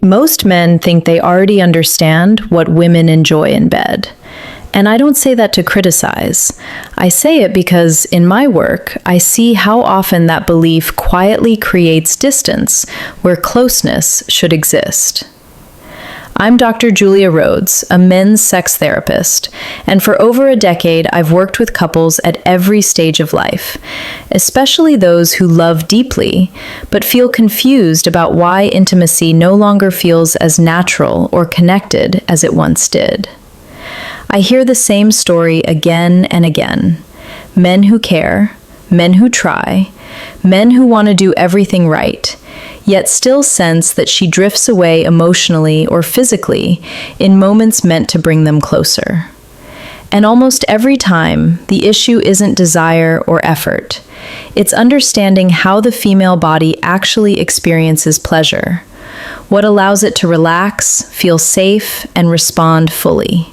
Most men think they already understand what women enjoy in bed. And I don't say that to criticize. I say it because in my work, I see how often that belief quietly creates distance where closeness should exist. I'm Dr. Julia Rhodes, a men's sex therapist, and for over a decade I've worked with couples at every stage of life, especially those who love deeply, but feel confused about why intimacy no longer feels as natural or connected as it once did. I hear the same story again and again. Men who care, men who try, men who want to do everything right, yet still sense that she drifts away emotionally or physically in moments meant to bring them closer. And almost every time, the issue isn't desire or effort. It's understanding how the female body actually experiences pleasure, what allows it to relax, feel safe, and respond fully.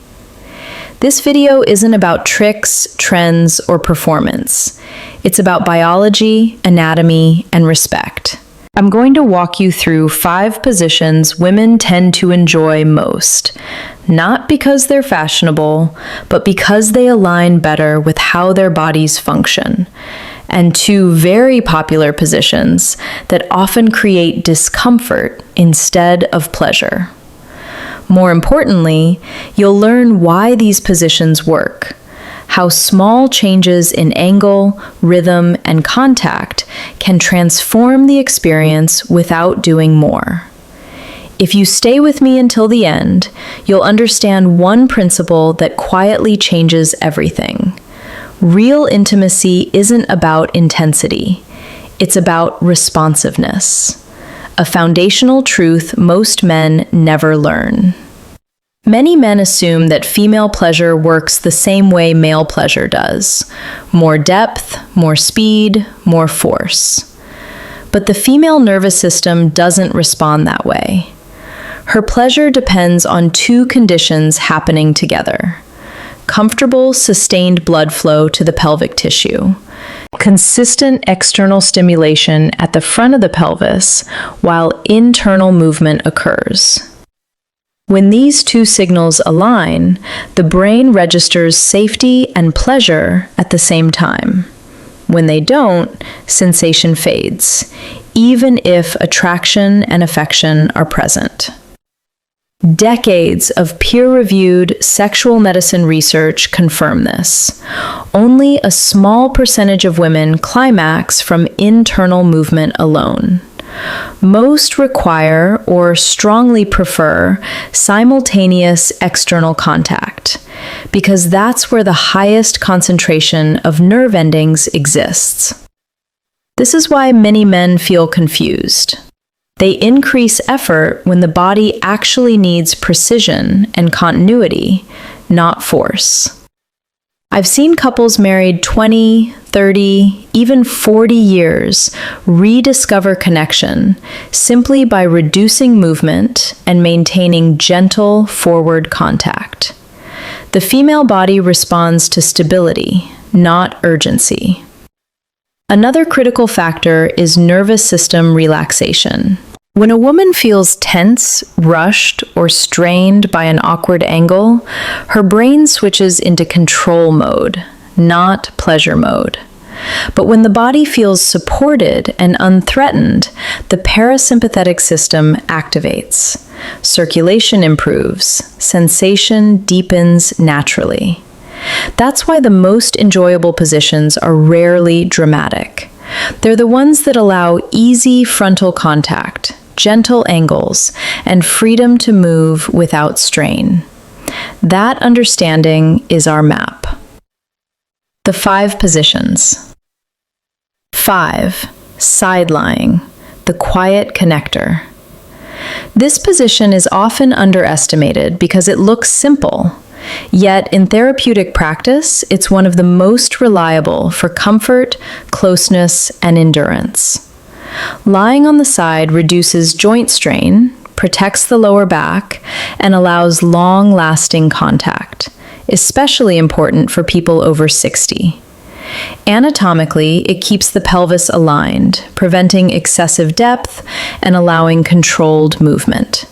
This video isn't about tricks, trends, or performance. It's about biology, anatomy, and respect. I'm going to walk you through 5 positions women tend to enjoy most, not because they're fashionable, but because they align better with how their bodies function, and 2 very popular positions that often create discomfort instead of pleasure. More importantly, you'll learn why these positions work, how small changes in angle, rhythm, and contact can transform the experience without doing more. If you stay with me until the end, you'll understand one principle that quietly changes everything. Real intimacy isn't about intensity, it's about responsiveness, a foundational truth most men never learn. Many men assume that female pleasure works the same way male pleasure does. More depth, more speed, more force. But the female nervous system doesn't respond that way. Her pleasure depends on 2 conditions happening together: comfortable, sustained blood flow to the pelvic tissue, consistent external stimulation at the front of the pelvis while internal movement occurs. When these 2 signals align, the brain registers safety and pleasure at the same time. When they don't, sensation fades, even if attraction and affection are present. Decades of peer-reviewed sexual medicine research confirm this. Only a small percentage of women climax from internal movement alone. Most require or strongly prefer simultaneous external contact, because that's where the highest concentration of nerve endings exists. This is why many men feel confused. They increase effort when the body actually needs precision and continuity, not force. I've seen couples married 20, 30, even 40 years rediscover connection simply by reducing movement and maintaining gentle forward contact. The female body responds to stability, not urgency. Another critical factor is nervous system relaxation. When a woman feels tense, rushed, or strained by an awkward angle, her brain switches into control mode, not pleasure mode. But when the body feels supported and unthreatened, the parasympathetic system activates. Circulation improves, sensation deepens naturally. That's why the most enjoyable positions are rarely dramatic. They're the ones that allow easy frontal contact, gentle angles, and freedom to move without strain. That understanding is our map. The 5 positions. 5. Side lying, the quiet connector. This position is often underestimated because it looks simple. Yet, in therapeutic practice, it's one of the most reliable for comfort, closeness, and endurance. Lying on the side reduces joint strain, protects the lower back, and allows long-lasting contact, especially important for people over 60. Anatomically, it keeps the pelvis aligned, preventing excessive depth and allowing controlled movement.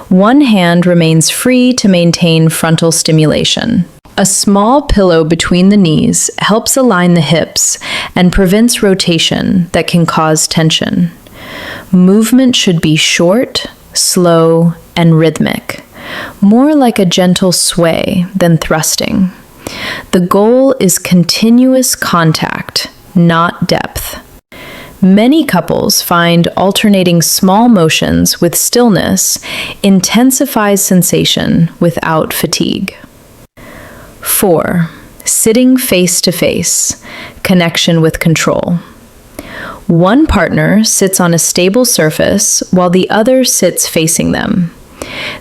One hand remains free to maintain frontal stimulation. A small pillow between the knees helps align the hips and prevents rotation that can cause tension. Movement should be short, slow, and rhythmic, more like a gentle sway than thrusting. The goal is continuous contact, not depth. Many couples find alternating small motions with stillness intensifies sensation without fatigue. 4. Sitting face to face, connection with control. One partner sits on a stable surface while the other sits facing them.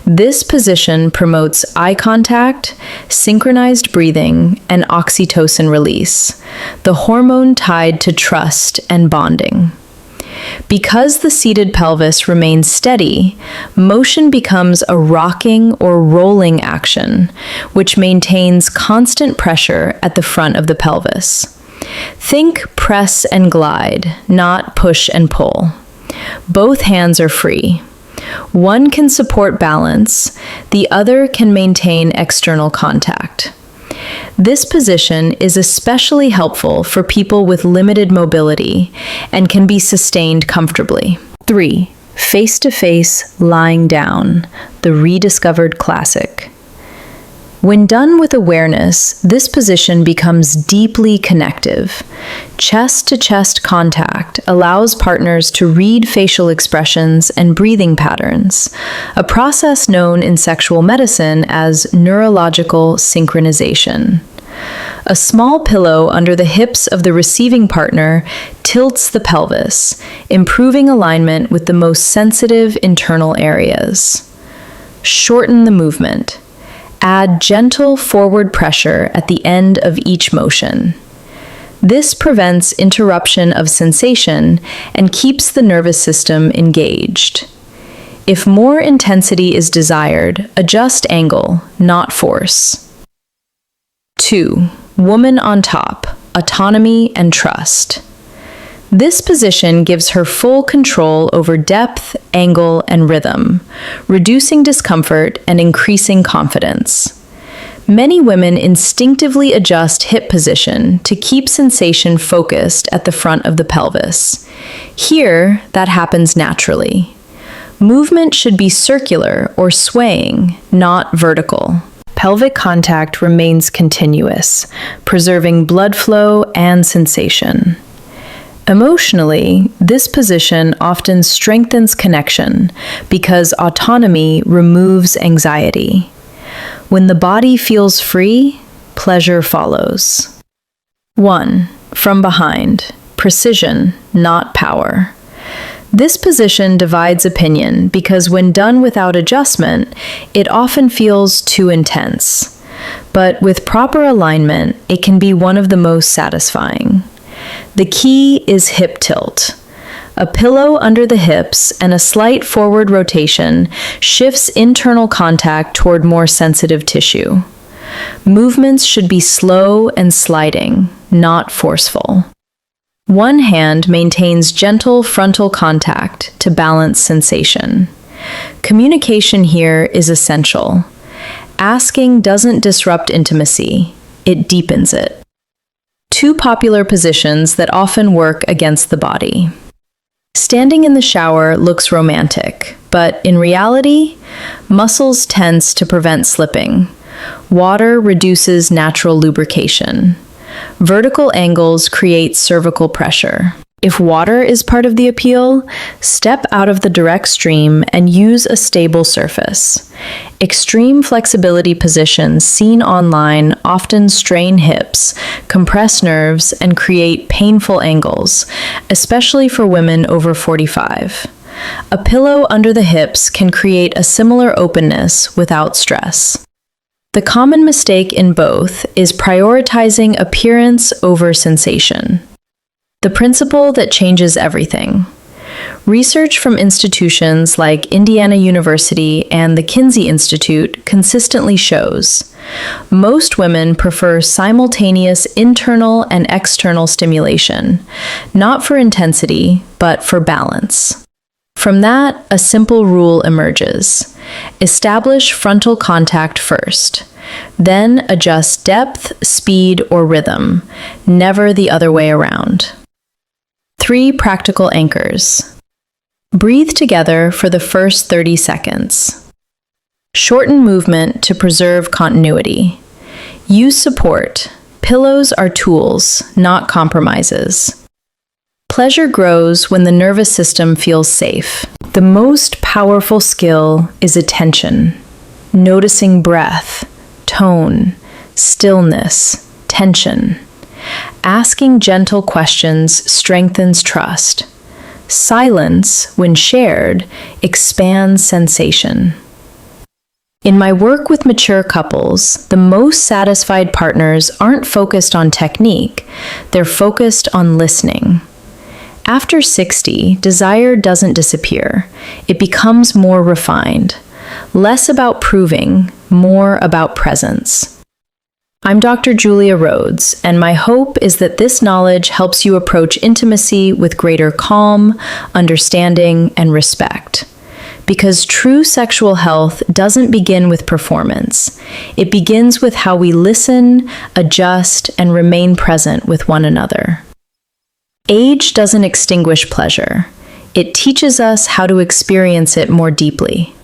This position promotes eye contact, synchronized breathing, and oxytocin release, the hormone tied to trust and bonding. Because the seated pelvis remains steady, motion becomes a rocking or rolling action, which maintains constant pressure at the front of the pelvis. Think press and glide, not push and pull. Both hands are free. One can support balance, the other can maintain external contact. This position is especially helpful for people with limited mobility and can be sustained comfortably. 3. Face-to-face lying down, the rediscovered classic. When done with awareness, this position becomes deeply connective. Chest-to-chest contact allows partners to read facial expressions and breathing patterns, a process known in sexual medicine as neurological synchronization. A small pillow under the hips of the receiving partner tilts the pelvis, improving alignment with the most sensitive internal areas. Shorten the movement. Add gentle forward pressure at the end of each motion. This prevents interruption of sensation and keeps the nervous system engaged. If more intensity is desired, adjust angle, not force. 2. Woman on top, autonomy and trust. This position gives her full control over depth, angle, and rhythm, reducing discomfort and increasing confidence. Many women instinctively adjust hip position to keep sensation focused at the front of the pelvis. Here, that happens naturally. Movement should be circular or swaying, not vertical. Pelvic contact remains continuous, preserving blood flow and sensation. Emotionally, this position often strengthens connection because autonomy removes anxiety. When the body feels free, pleasure follows. 1. From behind, precision, not power. This position divides opinion because when done without adjustment, it often feels too intense. But with proper alignment, it can be one of the most satisfying. The key is hip tilt. A pillow under the hips and a slight forward rotation shifts internal contact toward more sensitive tissue. Movements should be slow and sliding, not forceful. One hand maintains gentle frontal contact to balance sensation. Communication here is essential. Asking doesn't disrupt intimacy, it deepens it. 2 popular positions that often work against the body. Standing in the shower looks romantic, but in reality, muscles tense to prevent slipping. Water reduces natural lubrication. Vertical angles create cervical pressure. If water is part of the appeal, step out of the direct stream and use a stable surface. Extreme flexibility positions seen online often strain hips, compress nerves, and create painful angles, especially for women over 45. A pillow under the hips can create a similar openness without stress. The common mistake in both is prioritizing appearance over sensation. The principle that changes everything. Research from institutions like Indiana University and the Kinsey Institute consistently shows most women prefer simultaneous internal and external stimulation, not for intensity, but for balance. From that, a simple rule emerges. Establish frontal contact first. Then adjust depth, speed, or rhythm, never the other way around. 3 practical anchors. Breathe together for the first 30 seconds. Shorten movement to preserve continuity. Use support. Pillows are tools, not compromises. Pleasure grows when the nervous system feels safe. The most powerful skill is attention, noticing breath, tone, stillness, tension. Asking gentle questions strengthens trust. Silence, when shared, expands sensation. In my work with mature couples, the most satisfied partners aren't focused on technique, they're focused on listening. After 60, desire doesn't disappear. It becomes more refined. Less about proving, more about presence. I'm Dr. Julia Rhodes, and my hope is that this knowledge helps you approach intimacy with greater calm, understanding, and respect. Because true sexual health doesn't begin with performance. It begins with how we listen, adjust, and remain present with one another. Age doesn't extinguish pleasure. It teaches us how to experience it more deeply.